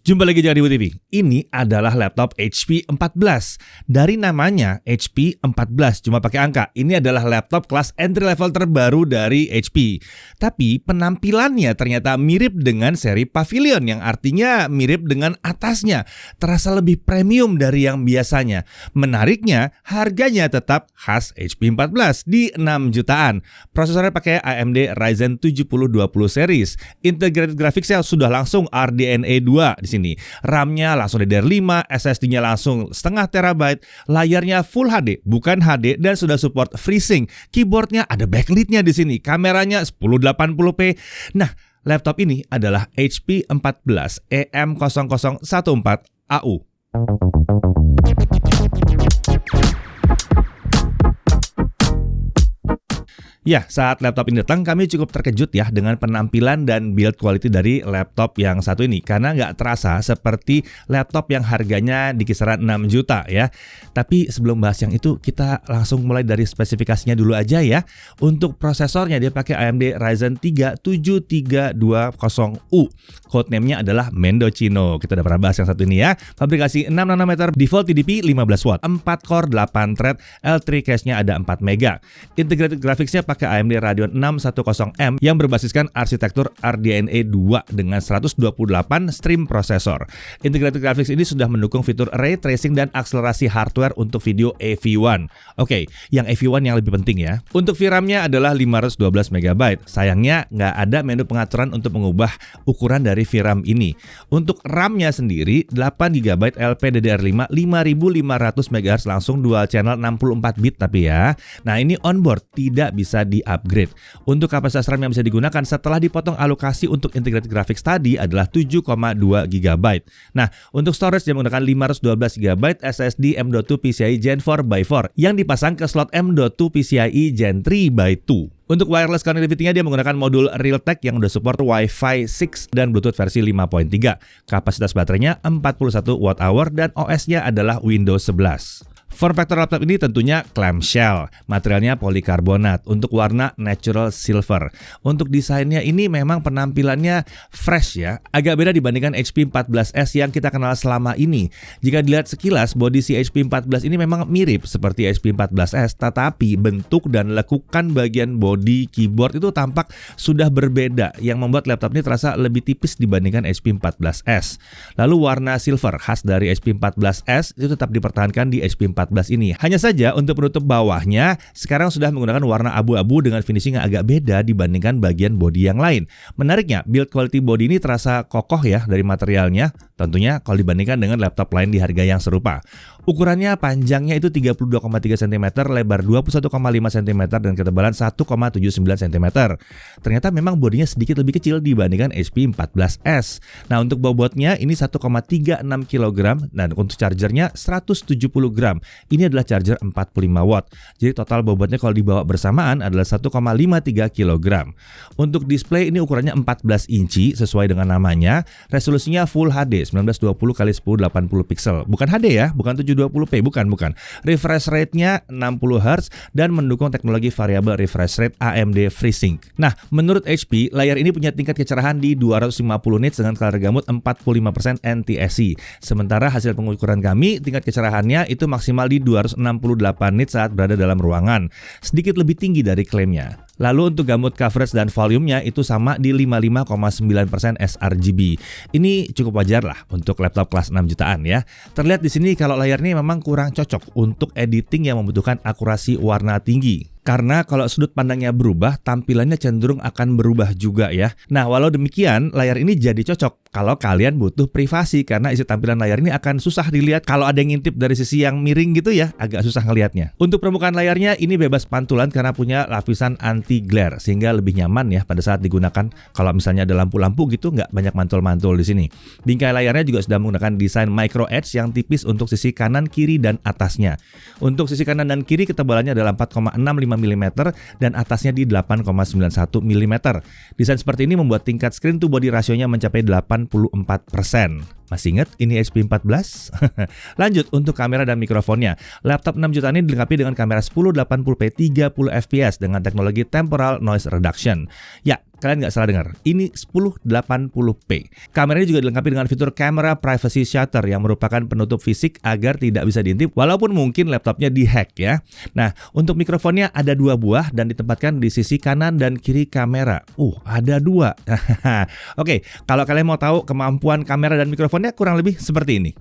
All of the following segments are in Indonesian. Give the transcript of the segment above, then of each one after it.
Jumpa lagi di Ribut TV. Ini adalah laptop HP 14. Dari namanya HP 14, cuma pakai angka. Ini adalah laptop kelas entry level terbaru dari HP. Tapi penampilannya ternyata mirip dengan seri Pavilion, yang artinya mirip dengan atasnya. Terasa lebih premium dari yang biasanya. Menariknya, harganya tetap khas HP 14 di 6 jutaan. Prosesornya pakai AMD Ryzen 7020 series. Integrated graphics-nya sudah langsung RDNA 2 di sini. RAM-nya langsung DDR5, SSD-nya langsung setengah terabyte, layarnya Full HD, bukan HD, dan sudah support FreeSync. Keyboardnya ada backlit-nya di sini, kameranya 1080p. Nah, laptop ini adalah HP 14 EM0014AU. Ya, saat laptop ini datang, kami cukup terkejut ya dengan penampilan dan build quality dari laptop yang satu ini. Karena nggak terasa seperti laptop yang harganya di kisaran 6 juta ya. Tapi sebelum bahas yang itu, kita langsung mulai dari spesifikasinya dulu aja ya. Untuk prosesornya, dia pakai AMD Ryzen 3 7320U. Codename-nya adalah Mendocino. Kita udah pernah bahas yang satu ini ya. Fabrikasi 6 nanometer, default TDP 15 watt, 4 core, 8 thread, L3 cache-nya ada 4 mega. Integrated graphics-nya pakai AMD Radeon 610M yang berbasiskan arsitektur RDNA 2 dengan 128 stream prosesor. Integrated graphics ini sudah mendukung fitur ray tracing dan akselerasi hardware untuk video AV1. Oke, yang AV1 yang lebih penting ya. Untuk VRAM-nya adalah 512 MB. Sayangnya nggak ada menu pengaturan untuk mengubah ukuran dari VRAM ini. Untuk RAM-nya sendiri 8 GB LPDDR5 5500 MHz langsung dual channel 64 bit tapi ya. Nah, ini onboard tidak bisa di-upgrade. Untuk kapasitas RAM yang bisa digunakan setelah dipotong alokasi untuk integrated graphics tadi adalah 7,2 GB. Nah, untuk storage dia menggunakan 512 GB SSD M.2 PCIe Gen 4x4 yang dipasang ke slot M.2 PCIe Gen 3x2. Untuk wireless connectivity-nya dia menggunakan modul Realtek yang udah support Wi-Fi 6 dan Bluetooth versi 5.3. Kapasitas baterainya 41 Wh dan OS-nya adalah Windows 11. Form factor laptop ini tentunya clamshell, materialnya polikarbonat, untuk warna natural silver. Untuk desainnya ini memang penampilannya fresh ya, agak beda dibandingkan HP 14S yang kita kenal selama ini. Jika dilihat sekilas, bodi si HP 14 ini memang mirip seperti HP 14S, tetapi bentuk dan lekukan bagian bodi keyboard itu tampak sudah berbeda, yang membuat laptop ini terasa lebih tipis dibandingkan HP 14S. Lalu warna silver khas dari HP 14S itu tetap dipertahankan di HP 14 ini. Hanya saja untuk penutup bawahnya sekarang sudah menggunakan warna abu-abu dengan finishing yang agak beda dibandingkan bagian bodi yang lain. Menariknya, build quality bodi ini terasa kokoh ya dari materialnya. Tentunya kalau dibandingkan dengan laptop lain di harga yang serupa. Ukurannya panjangnya itu 32,3 cm, lebar 21,5 cm dan ketebalan 1,79 cm. Ternyata memang bodinya sedikit lebih kecil dibandingkan HP 14S. Nah, untuk bobotnya ini 1,36 kg dan untuk chargernya 170 gram. Ini adalah charger 45 watt. Jadi total bobotnya kalau dibawa bersamaan adalah 1,53 kg. Untuk display ini ukurannya 14 inci sesuai dengan namanya. Resolusinya Full HD 1920x1080 pixel. Bukan HD ya, bukan 720p, bukan. Refresh rate-nya 60 Hz dan mendukung teknologi variable refresh rate AMD FreeSync. Nah, menurut HP, layar ini punya tingkat kecerahan di 250 nits dengan color gamut 45% NTSC. Sementara hasil pengukuran kami, tingkat kecerahannya itu maksimal di 268 nits saat berada dalam ruangan. Sedikit lebih tinggi dari klaimnya. Lalu untuk gamut coverage dan volumenya itu sama di 55,9% sRGB. Ini cukup wajar lah untuk laptop kelas 6 jutaan ya. Terlihat di sini kalau layarnya memang kurang cocok untuk editing yang membutuhkan akurasi warna tinggi. Karena kalau sudut pandangnya berubah, tampilannya cenderung akan berubah juga ya. Nah, walau demikian, layar ini jadi cocok kalau kalian butuh privasi karena isi tampilan layar ini akan susah dilihat kalau ada yang ngintip dari sisi yang miring gitu ya, agak susah ngelihatnya. Untuk permukaan layarnya ini bebas pantulan karena punya lapisan anti glare sehingga lebih nyaman ya pada saat digunakan. Kalau misalnya ada lampu-lampu gitu nggak banyak mantul-mantul di sini. Bingkai layarnya juga sudah menggunakan desain micro edge yang tipis untuk sisi kanan, kiri dan atasnya. Untuk sisi kanan dan kiri ketebalannya adalah 4,65 mm dan atasnya di 8,91 mm. Desain seperti ini membuat tingkat screen to body rasionya mencapai 84%. Masih ingat ini HP 14? Lanjut untuk kamera dan mikrofonnya. Laptop 6 juta ini dilengkapi dengan kamera 1080p 30 fps dengan teknologi temporal noise reduction. Ya, kalian nggak salah dengar. Ini 1080p. Kameranya juga dilengkapi dengan fitur camera privacy shutter yang merupakan penutup fisik agar tidak bisa diintip walaupun mungkin laptopnya dihack ya. Nah, untuk mikrofonnya ada 2 buah dan ditempatkan di sisi kanan dan kiri kamera. Ada 2. Oke, kalau kalian mau tahu kemampuan kamera dan mikrofonnya kurang lebih seperti ini.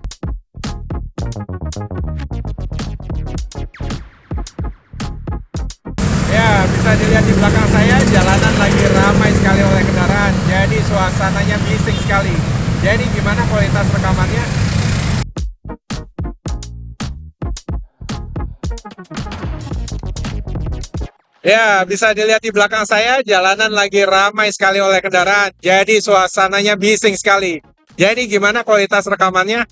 Ya, bisa dilihat di belakang saya, jalanan lagi ramai sekali oleh kendaraan. Jadi suasananya bising sekali. Jadi gimana kualitas rekamannya? Ya, bisa dilihat di belakang saya, jalanan lagi ramai sekali oleh kendaraan. Jadi suasananya bising sekali. Jadi gimana kualitas rekamannya?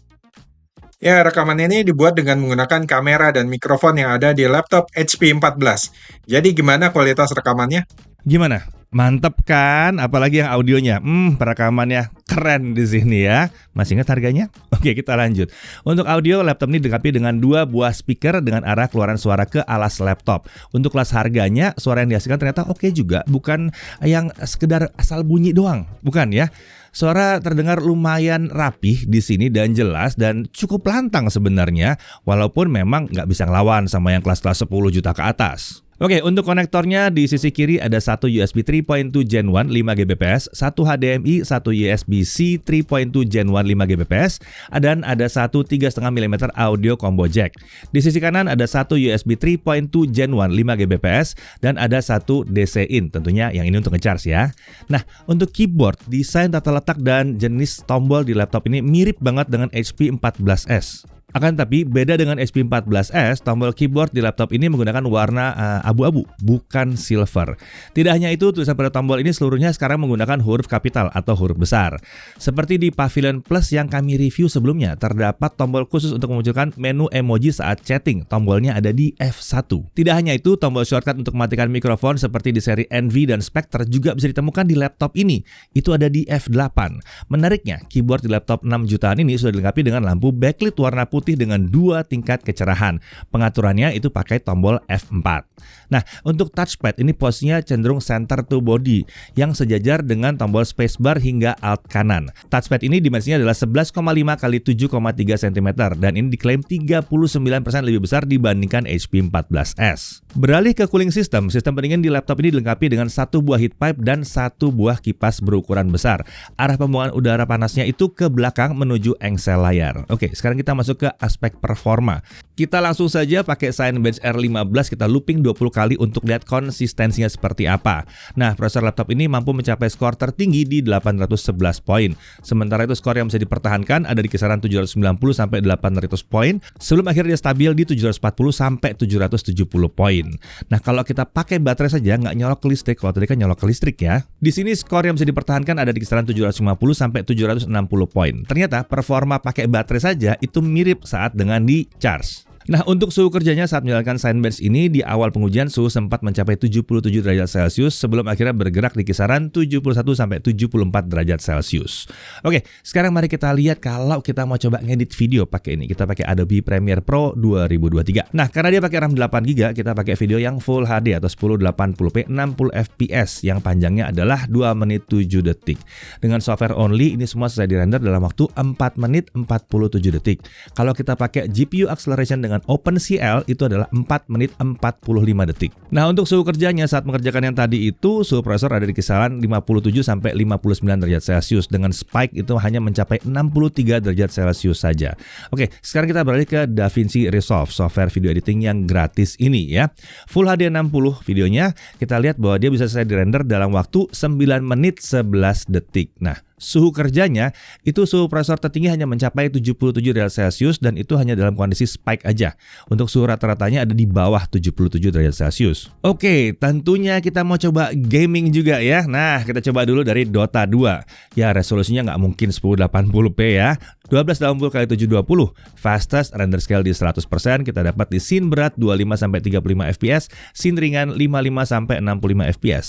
Ya, rekaman ini dibuat dengan menggunakan kamera dan mikrofon yang ada di laptop HP 14. Jadi gimana kualitas rekamannya? Gimana? Mantep kan? Apalagi yang audionya. Perekamannya keren di sini ya. Masih ingat harganya? Oke, kita lanjut. Untuk audio, laptop ini dilengkapi dengan 2 buah speaker dengan arah keluaran suara ke alas laptop. Untuk kelas harganya, suara yang dihasilkan ternyata oke juga. Bukan yang sekedar asal bunyi doang. Bukan ya. Suara terdengar lumayan rapih di sini dan jelas dan cukup lantang sebenarnya, walaupun memang nggak bisa ngelawan sama yang kelas-kelas 10 juta ke atas. Oke, untuk konektornya di sisi kiri ada satu USB 3.2 Gen 1 5Gbps, satu HDMI, satu USB-C 3.2 Gen 1 5Gbps, dan ada satu 3,5 mm audio combo jack. Di sisi kanan ada satu USB 3.2 Gen 1 5Gbps dan ada satu DC in, tentunya yang ini untuk ngecharge ya. Nah, untuk keyboard, desain tata letak dan jenis tombol di laptop ini mirip banget dengan HP 14s. Akan tapi beda dengan HP 14s, tombol keyboard di laptop ini menggunakan warna abu-abu, bukan silver. Tidak hanya itu, tulisan pada tombol ini seluruhnya sekarang menggunakan huruf kapital atau huruf besar. Seperti di Pavilion Plus yang kami review sebelumnya, terdapat tombol khusus untuk memunculkan menu emoji saat chatting. Tombolnya ada di F1. Tidak hanya itu, tombol shortcut untuk mematikan mikrofon seperti di seri Envy dan Spectre juga bisa ditemukan di laptop ini. Itu ada di F8. Menariknya, keyboard di laptop 6 jutaan ini sudah dilengkapi dengan lampu backlit warna putih dengan 2 tingkat kecerahan. Pengaturannya itu pakai tombol F4. Nah, untuk touchpad ini posisinya cenderung center to body yang sejajar dengan tombol spacebar hingga alt kanan. Touchpad ini dimensinya adalah 11,5 x 7,3 cm dan ini diklaim 39% lebih besar dibandingkan HP 14s. Beralih ke cooling system, sistem pendingin di laptop ini dilengkapi dengan 1 buah heat pipe dan 1 buah kipas berukuran besar. Arah pembuangan udara panasnya itu ke belakang menuju engsel layar. Oke, sekarang kita masuk ke aspek performa. Kita langsung saja pakai Cinebench R15, kita looping 20 kali untuk lihat konsistensinya seperti apa. Nah, prosesor laptop ini mampu mencapai skor tertinggi di 811 poin. Sementara itu skor yang bisa dipertahankan ada di kisaran 790 sampai 800 poin, sebelum akhirnya dia stabil di 740 sampai 770 poin. Nah, kalau kita pakai baterai saja nggak nyolok ke listrik, kalau tadi kan nyolok ke listrik ya. Di sini skor yang bisa dipertahankan ada di kisaran 750 sampai 760 poin. Ternyata performa pakai baterai saja itu mirip saat dengan di charge. Nah, untuk suhu kerjanya saat menjalankan Cinebench ini, di awal pengujian suhu sempat mencapai 77 derajat Celcius sebelum akhirnya bergerak di kisaran 71 sampai 74 derajat Celcius. Oke, sekarang mari kita lihat kalau kita mau coba ngedit video pakai ini. Kita pakai Adobe Premiere Pro 2023. Nah, karena dia pakai RAM 8GB, kita pakai video yang Full HD atau 1080p 60 fps yang panjangnya adalah 2 menit 7 detik. Dengan software only, ini semua selesai dirender dalam waktu 4 menit 47 detik. Kalau kita pakai GPU acceleration dengan OpenCL itu adalah 4 menit 45 detik. Nah, untuk suhu kerjanya saat mengerjakan yang tadi itu, suhu prosesor ada di kisaran 57 sampai 59 derajat Celcius dengan spike itu hanya mencapai 63 derajat Celcius saja. Oke, sekarang kita beralih ke DaVinci Resolve, software video editing yang gratis ini ya. Full HD 60 videonya, kita lihat bahwa dia bisa selesai dirender dalam waktu 9 menit 11 detik. Nah, suhu kerjanya itu suhu prosesor tertinggi hanya mencapai 77 derajat Celcius dan itu hanya dalam kondisi spike aja. Untuk suhu rata-ratanya ada di bawah 77 derajat Celcius. Oke, tentunya kita mau coba gaming juga ya. Nah, kita coba dulu dari Dota 2. Ya, resolusinya nggak mungkin 1080p ya. 1280 x 720. Fastest render scale di 100%, kita dapat di scene berat 25 sampai 35 fps, scene ringan 55 sampai 65 fps.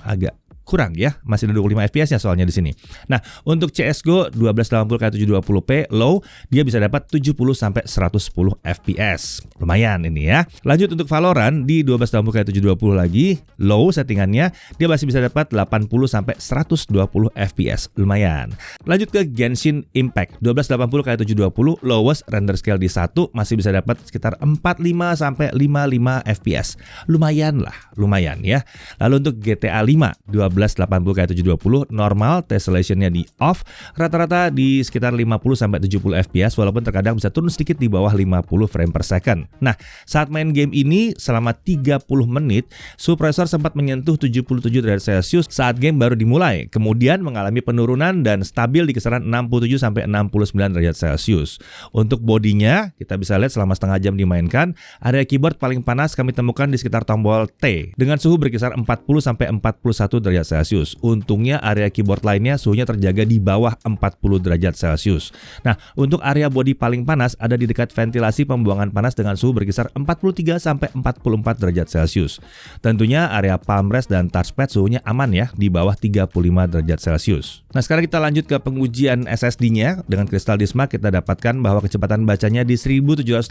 Agak kurang ya, masih ada 25 fps-nya soalnya di sini. Nah, untuk CS:GO 1280x720p low, dia bisa dapat 70 sampai 110 fps. Lumayan ini ya. Lanjut untuk Valorant di 1280x720 lagi, low settingannya, dia masih bisa dapat 80 sampai 120 fps. Lumayan. Lanjut ke Genshin Impact 1280x720 lowest render scale di 1 masih bisa dapat sekitar 45 sampai 55 fps. Lumayan lah, lumayan ya. Lalu untuk GTA 5 1280x720 normal tessellationnya di off, rata-rata di sekitar 50 sampai 70 fps walaupun terkadang bisa turun sedikit di bawah 50 frame per second. Nah, saat main game ini selama 30 menit, suhu prosesor sempat menyentuh 77 derajat Celcius saat game baru dimulai, kemudian mengalami penurunan dan stabil di kisaran 67 sampai 69 derajat Celcius. Untuk bodinya, kita bisa lihat selama setengah jam dimainkan, area keyboard paling panas kami temukan di sekitar tombol T dengan suhu berkisar 40 sampai 41 derajat Celcius. Untungnya area keyboard lainnya suhunya terjaga di bawah 40 derajat Celcius. Nah, untuk area bodi paling panas ada di dekat ventilasi pembuangan panas dengan suhu berkisar 43 sampai 44 derajat Celcius. Tentunya area palm rest dan touchpad suhunya aman ya, di bawah 35 derajat Celcius. Nah, sekarang kita lanjut ke pengujian SSD-nya. Dengan Crystal Disk Mark kita dapatkan bahwa kecepatan bacanya di 1780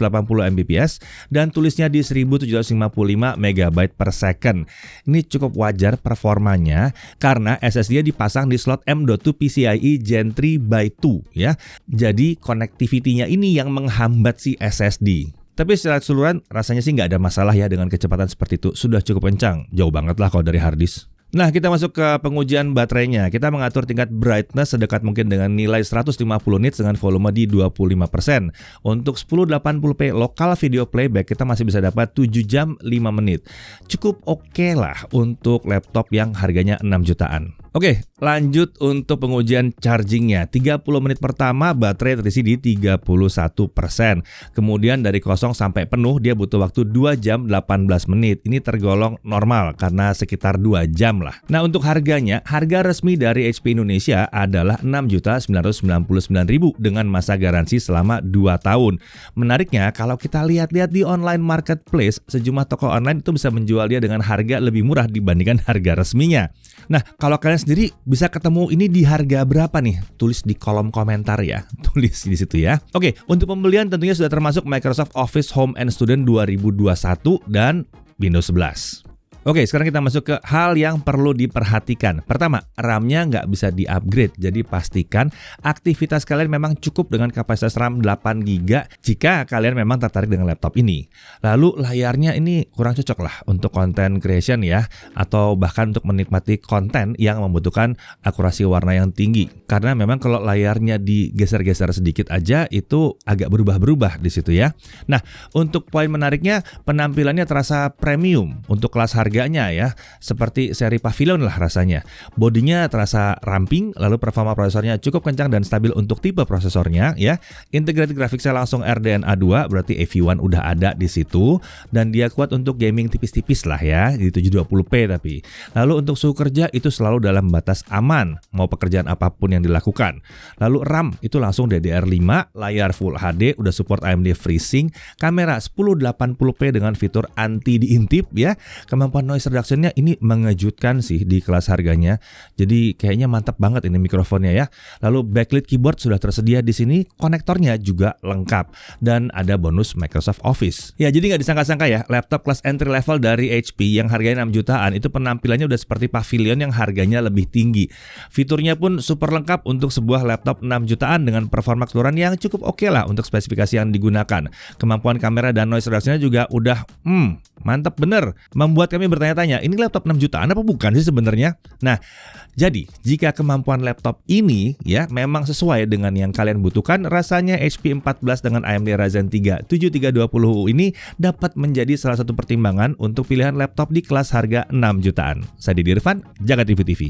Mbps dan tulisnya di 1755 MB per second. Ini cukup wajar performanya karena SSD dipasang di slot M.2 PCIe Gen 3 by 2 ya. Jadi connectivity-nya ini yang menghambat si SSD. Tapi secara keseluruhan rasanya sih nggak ada masalah ya dengan kecepatan seperti itu. Sudah cukup kencang. Jauh banget lah kalau dari hard disk. Nah, kita masuk ke pengujian baterainya. Kita mengatur tingkat brightness sedekat mungkin dengan nilai 150 nits dengan volume di 25%. Untuk 1080p lokal video playback kita masih bisa dapat 7 jam 5 menit. Cukup oke lah untuk laptop yang harganya 6 jutaan. Oke, lanjut untuk pengujian chargingnya. 30 menit pertama baterai terisi di 31%. Kemudian dari kosong sampai penuh dia butuh waktu 2 jam 18 menit. Ini tergolong normal karena sekitar 2 jam lah. Nah, untuk harganya, harga resmi dari HP Indonesia adalah 6.999.000 dengan masa garansi selama 2 tahun. Menariknya, kalau kita lihat-lihat di online marketplace, sejumlah toko online itu bisa menjual dia dengan harga lebih murah dibandingkan harga resminya. Nah, kalau kalian sendiri bisa ketemu ini di harga berapa nih? Tulis di kolom komentar ya. Tulis di situ ya. Oke, untuk pembelian tentunya sudah termasuk Microsoft Office Home and Student 2021 dan Windows 11. Oke, sekarang kita masuk ke hal yang perlu diperhatikan. Pertama, RAM-nya nggak bisa di-upgrade. Jadi pastikan aktivitas kalian memang cukup dengan kapasitas RAM 8GB jika kalian memang tertarik dengan laptop ini. Lalu layarnya ini kurang cocok lah untuk content creation ya, atau bahkan untuk menikmati konten yang membutuhkan akurasi warna yang tinggi. Karena memang kalau layarnya digeser-geser sedikit aja itu agak berubah-berubah di situ ya. Nah, untuk poin menariknya penampilannya terasa premium untuk kelas harganya ya, seperti seri Pavilion lah rasanya. Bodinya terasa ramping, lalu performa prosesornya cukup kencang dan stabil untuk tipe prosesornya ya. Integrated graphicsnya langsung RDNA 2, berarti AV1 udah ada di situ, dan dia kuat untuk gaming tipis-tipis lah ya, di 720p tapi. Lalu untuk suhu kerja itu selalu dalam batas aman, mau pekerjaan apapun yang dilakukan. Lalu RAM itu langsung DDR5, layar Full HD, udah support AMD FreeSync, kamera 1080p dengan fitur anti diintip ya. Kemampuan noise reduction-nya ini mengejutkan sih di kelas harganya. Jadi kayaknya mantap banget ini mikrofonnya ya. Lalu backlit keyboard sudah tersedia di sini, konektornya juga lengkap dan ada bonus Microsoft Office. Ya, jadi nggak disangka-sangka ya, laptop kelas entry level dari HP yang harganya 6 jutaan itu penampilannya udah seperti Pavilion yang harganya lebih tinggi. Fiturnya pun super lengkap untuk sebuah laptop 6 jutaan dengan performa keseluruhan yang cukup oke lah untuk spesifikasi yang digunakan. Kemampuan kamera dan noise reduction-nya juga udah mantap bener. Membuat kami bertanya-tanya, ini laptop 6 jutaan apa bukan sih sebenarnya? Nah, jadi jika kemampuan laptop ini ya memang sesuai dengan yang kalian butuhkan, rasanya HP 14 dengan AMD Ryzen 3 7320U ini dapat menjadi salah satu pertimbangan untuk pilihan laptop di kelas harga 6 jutaan. Saya Didi Irfan, Jagat TV TV.